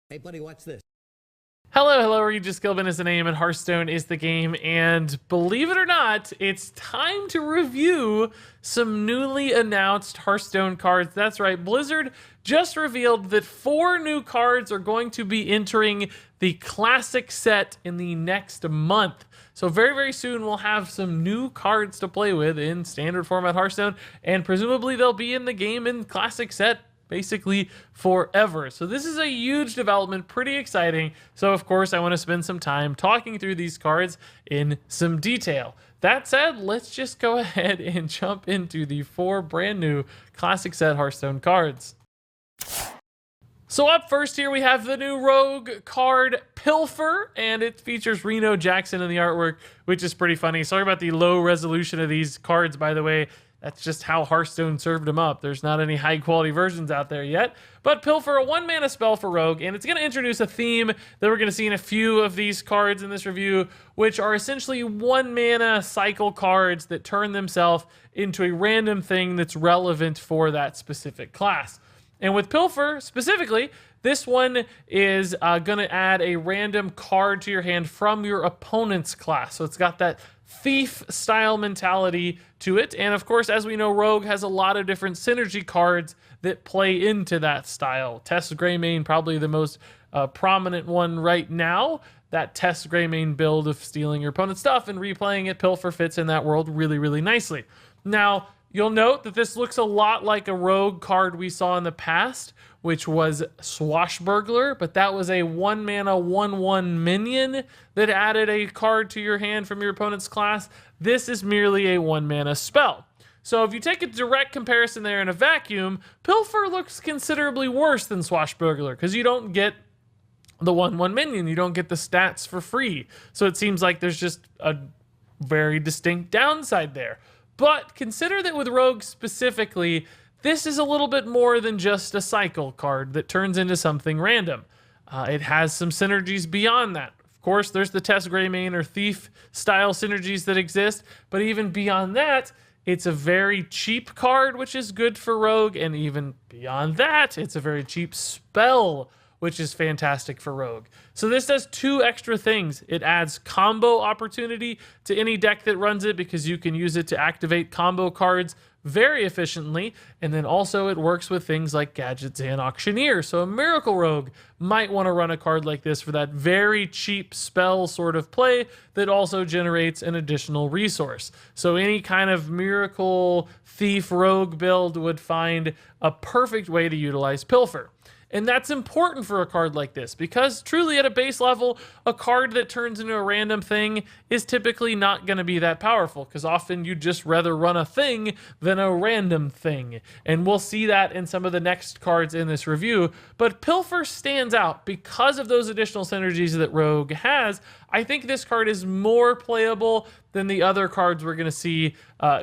Hey, buddy, watch this. Hello, Regis Gilbin is the name and Hearthstone is the game, and believe it or not, it's time to review some newly announced Hearthstone cards. That's right, Blizzard just revealed that 4 new cards are going to be entering the Classic set in the next month. So very soon we'll have some new cards to play with in standard format Hearthstone, and presumably they'll be in the game in Classic set basically forever. So this is a huge development, pretty exciting. So of course I want to spend some time talking through these cards in some detail. That said, let's just go ahead and jump into the 4 brand new Classic Set Hearthstone cards. So up first here we have the new Rogue card, Pilfer, and it features Reno Jackson in the artwork, which is pretty funny. Sorry about the low resolution of these cards, by the way. That's just how Hearthstone served them up. There's not any high quality versions out there yet. But Pilfer, a 1-mana spell for Rogue, and it's going to introduce a theme that we're going to see in a few of these cards in this review, which are essentially 1-mana cycle cards that turn themselves into a random thing that's relevant for that specific class. And with Pilfer specifically, this one is going to add a random card to your hand from your opponent's class. So it's got that thief style mentality to it. And of course, as we know, Rogue has a lot of different synergy cards that play into that style. Tess Greymane, probably the most prominent one right now. That Tess Greymane build of stealing your opponent's stuff and replaying it, Pilfer fits in that world really nicely. Now, you'll note that this looks a lot like a Rogue card we saw in the past, which was Swashbuckler, but that was a 1-mana 1/1 minion that added a card to your hand from your opponent's class. This is merely a 1-mana spell. So if you take a direct comparison there in a vacuum, Pilfer looks considerably worse than Swashbuckler because you don't get the 1/1 minion. You don't get the stats for free. So it seems like there's just a very distinct downside there. But consider that with Rogue specifically, this is a little bit more than just a cycle card that turns into something random. It has some synergies beyond that. Of course, there's the Tess Greymane or Thief style synergies that exist, but even beyond that, it's a very cheap card, which is good for Rogue, and even beyond that, it's a very cheap spell, which is fantastic for Rogue. So this does 2 extra things. It adds combo opportunity to any deck that runs it because you can use it to activate combo cards very efficiently, and then also it works with things like Gadgets and Auctioneer. So a Miracle Rogue might want to run a card like this for that very cheap spell sort of play that also generates an additional resource. So any kind of Miracle Thief Rogue build would find a perfect way to utilize Pilfer. And that's important for a card like this because truly at a base level, a card that turns into a random thing is typically not going to be that powerful because often you'd just rather run a thing than a random thing. And we'll see that in some of the next cards in this review. But Pilfer stands out because of those additional synergies that Rogue has. I think this card is more playable than the other cards we're going to see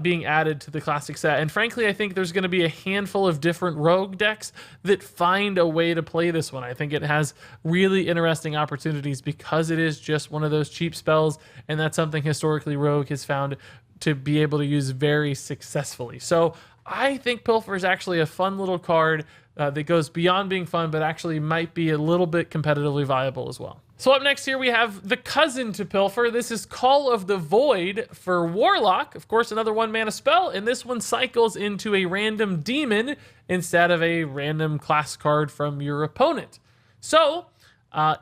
being added to the Classic set. And frankly, I think there's going to be a handful of different Rogue decks that find a way to play this one. I think it has really interesting opportunities because it is just one of those cheap spells, and that's something historically Rogue has found to be able to use very successfully. So I think Pilfer is actually a fun little card that goes beyond being fun, but actually might be a little bit competitively viable as well. So up next here we have the cousin to Pilfer. This is Call of the Void for Warlock. Of course, another 1-mana spell, and this one cycles into a random demon instead of a random class card from your opponent. So,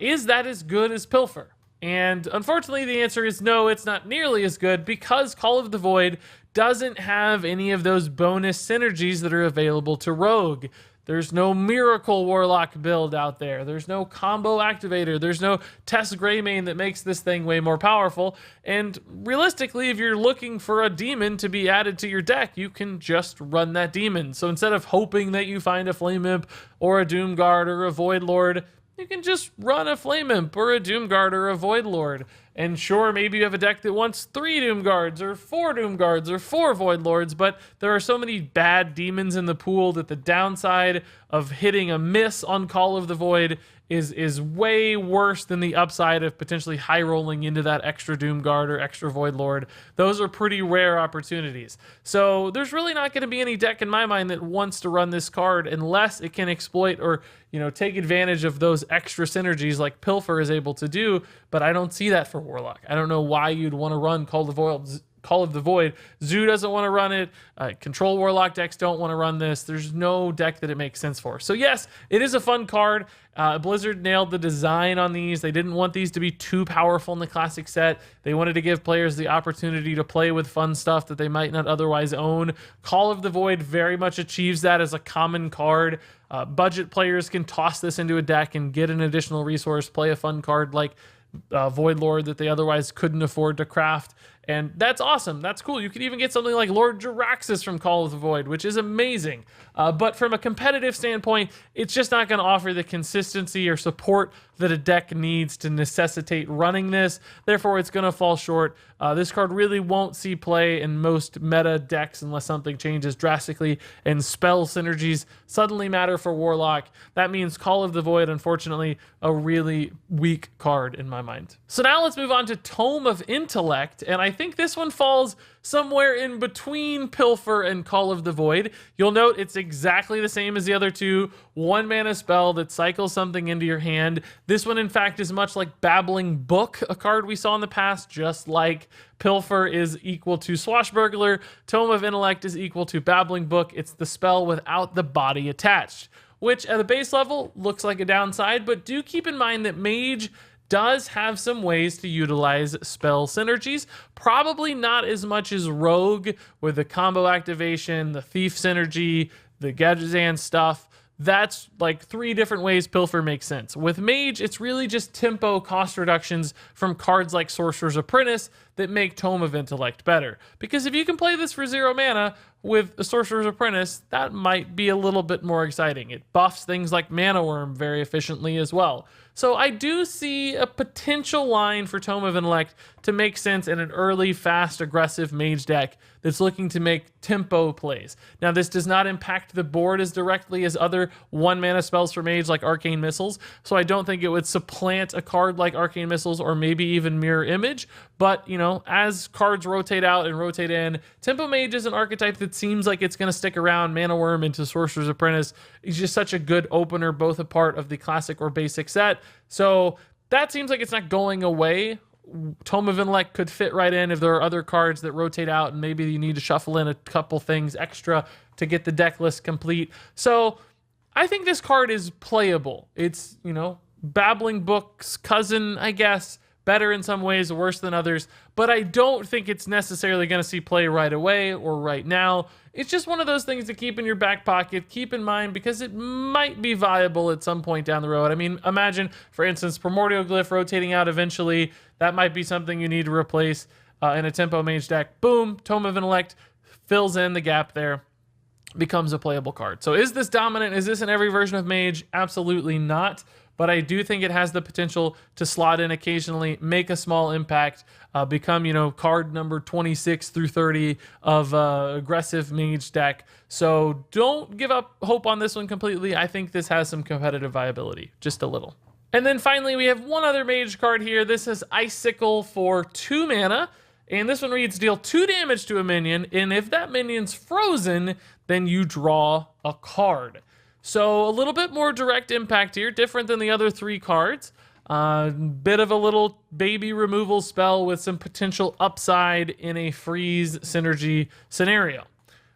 is that as good as Pilfer? And unfortunately, the answer is no, it's not nearly as good because Call of the Void doesn't have any of those bonus synergies that are available to Rogue. There's no Miracle Warlock build out there. There's no combo activator. There's no Tess Greymane that makes this thing way more powerful. And realistically, if you're looking for a demon to be added to your deck, you can just run that demon. So instead of hoping that you find a Flame Imp or a Doomguard or a Void Lord, you can just run a Flame Imp or a Doomguard or a Void Lord. And sure, maybe you have a deck that wants 3 Doom Guards or 4 Doom Guards or 4 Void Lords, but there are so many bad demons in the pool that the downside of hitting a miss on Call of the Void is way worse than the upside of potentially high rolling into that extra Doom Guard or extra Void Lord. Those are pretty rare opportunities. So there's really not going to be any deck in my mind that wants to run this card unless it can exploit or, you know, take advantage of those extra synergies like Pilfer is able to do, but I don't see that for Warlock. I don't know why you'd want to run Call of the Void. Zoo doesn't want to run it. Control Warlock decks don't want to run this. There's no deck that it makes sense for. So yes, it is a fun card. Blizzard nailed the design on these. They didn't want these to be too powerful in the classic set. They wanted to give players the opportunity to play with fun stuff that they might not otherwise own. Call of the Void very much achieves that as a common card. Budget players can toss this into a deck and get an additional resource, play a fun card like Void Lord that they otherwise couldn't afford to craft. And that's awesome. That's cool. You could even get something like Lord Jaraxxus from Call of the Void, which is amazing. But from a competitive standpoint, it's just not going to offer the consistency or support that a deck needs to necessitate running this. Therefore, it's going to fall short. This card really won't see play in most meta decks unless something changes drastically and spell synergies suddenly matter for Warlock. That means Call of the Void, unfortunately, a really weak card in my mind. So now let's move on to Tome of Intellect, and I think this one falls somewhere in between Pilfer and Call of the Void. You'll note it's exactly the same as the other two. 1 mana spell that cycles something into your hand. This one, in fact, is much like Babbling Book, a card we saw in the past, just like Pilfer is equal to Swashbuckler. Tome of Intellect is equal to Babbling Book. It's the spell without the body attached, which at a base level looks like a downside, but do keep in mind that Mage does have some ways to utilize spell synergies. Probably not as much as Rogue with the combo activation, the Thief synergy, the Gadgetzan stuff. That's like 3 different ways Pilfer makes sense. With Mage, it's really just tempo cost reductions from cards like Sorcerer's Apprentice that make Tome of Intellect better. Because if you can play this for 0 mana with a Sorcerer's Apprentice, that might be a little bit more exciting. It buffs things like Mana Worm very efficiently as well. So I do see a potential line for Tome of Intellect to make sense in an early, fast, aggressive Mage deck that's looking to make tempo plays. Now, this does not impact the board as directly as other 1 mana spells for Mage like Arcane Missiles, so I don't think it would supplant a card like Arcane Missiles or maybe even Mirror Image, but, you know, as cards rotate out and rotate in, Tempo Mage is an archetype that seems like it's going to stick around. Mana Worm into Sorcerer's Apprentice is just such a good opener, both a part of the classic or basic set. So that seems like it's not going away. Tome of Intellect could fit right in if there are other cards that rotate out and maybe you need to shuffle in a couple things extra to get the deck list complete. So I think this card is playable. It's, you know, Babbling Book's cousin, I guess. Better in some ways, worse than others, but I don't think it's necessarily going to see play right away or right now. It's just one of those things to keep in your back pocket, keep in mind, because it might be viable at some point down the road. I mean, imagine, for instance, Primordial Glyph rotating out eventually. That might be something you need to replace in a Tempo Mage deck. Boom, Tome of Intellect fills in the gap there, becomes a playable card. So is this dominant? Is this in every version of Mage? Absolutely not. But I do think it has the potential to slot in occasionally, make a small impact, become, you know, card number 26 through 30 of aggressive Mage deck. So don't give up hope on this one completely. I think this has some competitive viability, just a little. And then finally, we have one other Mage card here. This is Icicle for 2 mana. And this one reads, deal 2 damage to a minion, and if that minion's frozen, then you draw a card. So a little bit more direct impact here, different than the other 3 cards. Bit of a little baby removal spell with some potential upside in a freeze synergy scenario.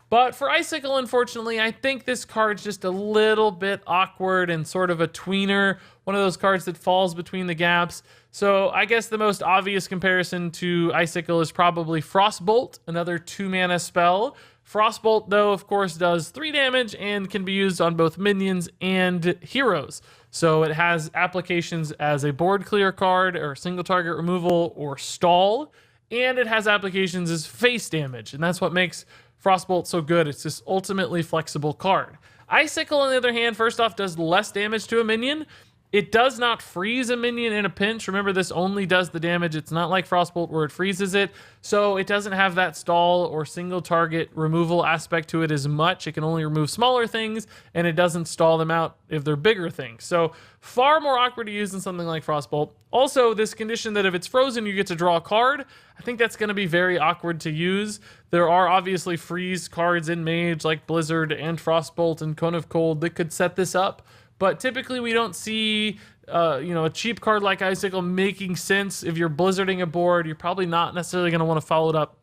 But for Icicle, unfortunately, I think this card's just a little bit awkward and sort of a tweener, one of those cards that falls between the gaps. So I guess the most obvious comparison to Icicle is probably Frostbolt, another 2 mana spell. Frostbolt, though, of course, does 3 damage and can be used on both minions and heroes. So it has applications as a board clear card or single target removal or stall, and it has applications as face damage, and that's what makes Frostbolt so good. It's this ultimately flexible card. Icicle, on the other hand, first off, does less damage to a minion, It does not freeze a minion in a pinch. Remember, this only does the damage. It's not like Frostbolt where it freezes it. So it doesn't have that stall or single target removal aspect to it as much. It can only remove smaller things, and it doesn't stall them out if they're bigger things. So far more awkward to use than something like Frostbolt. Also, this condition that if it's frozen, you get to draw a card. I think that's going to be very awkward to use. There are obviously freeze cards in Mage like Blizzard and Frostbolt and Cone of Cold that could set this up. But typically we don't see, a cheap card like Icicle making sense. If you're blizzarding a board, you're probably not necessarily going to want to follow it up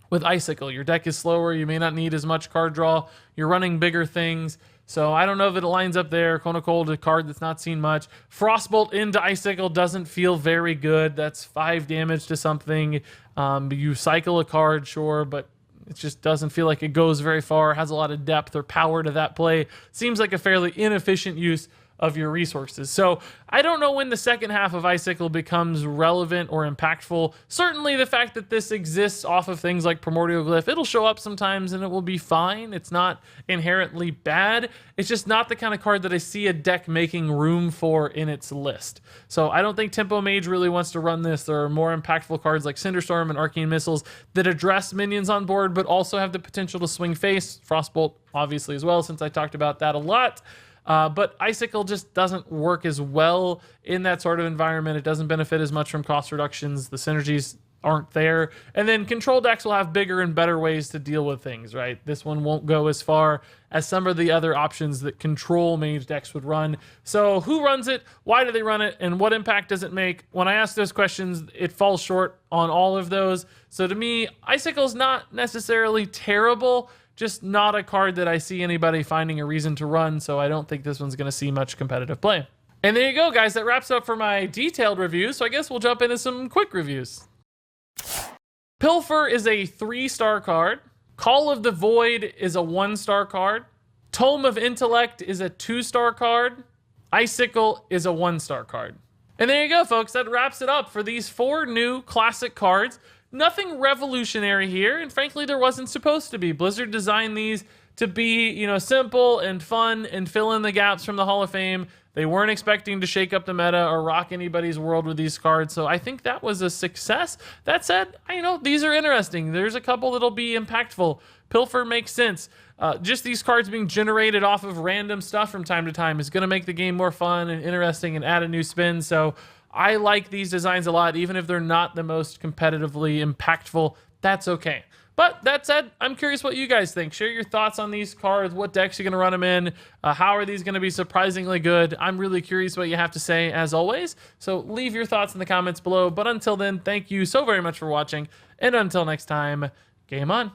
with Icicle. Your deck is slower. You may not need as much card draw. You're running bigger things. So I don't know if it lines up there. Cone of Cold, a card that's not seen much. Frostbolt into Icicle doesn't feel very good. That's 5 damage to something. You cycle a card, sure, but it just doesn't feel like it goes very far, has a lot of depth or power to that play. Seems like a fairly inefficient use of your resources. So I don't know when the second half of Icicle becomes relevant or impactful. Certainly the fact that this exists off of things like Primordial Glyph, it'll show up sometimes and it will be fine. It's not inherently bad. It's just not the kind of card that I see a deck making room for in its list. So I don't think Tempo Mage really wants to run this. There are more impactful cards like Cinderstorm and Arcane Missiles that address minions on board, but also have the potential to swing face. Frostbolt, obviously, as well, since I talked about that a lot. But Icicle just doesn't work as well in that sort of environment. It doesn't benefit as much from cost reductions. The synergies aren't there. And then control decks will have bigger and better ways to deal with things, right? This one won't go as far as some of the other options that control Mage decks would run. So who runs it? Why do they run it? And what impact does it make? When I ask those questions, it falls short on all of those. So to me, Icicle's not necessarily terrible, just not a card that I see anybody finding a reason to run, so I don't think this one's going to see much competitive play. And there you go, guys. That wraps up for my detailed review, so I guess we'll jump into some quick reviews. Pilfer is a 3-star card. Call of the Void is a 1-star card. Tome of Intellect is a 2-star card. Icicle is a 1-star card. And there you go, folks. That wraps it up for these 4 new classic cards. Nothing revolutionary here, and frankly, there wasn't supposed to be. Blizzard designed these to be, simple and fun and fill in the gaps from the Hall of Fame. They weren't expecting to shake up the meta or rock anybody's world with these cards, so I think that was a success. That said, these are interesting. There's a couple that'll be impactful. Pilfer makes sense. Just these cards being generated off of random stuff from time to time is going to make the game more fun and interesting and add a new spin, so I like these designs a lot, even if they're not the most competitively impactful. That's okay. But that said, I'm curious what you guys think. Share your thoughts on these cards. What decks you're going to run them in? How are these going to be surprisingly good? I'm really curious what you have to say, as always. So leave your thoughts in the comments below. But until then, thank you so very much for watching. And until next time, game on.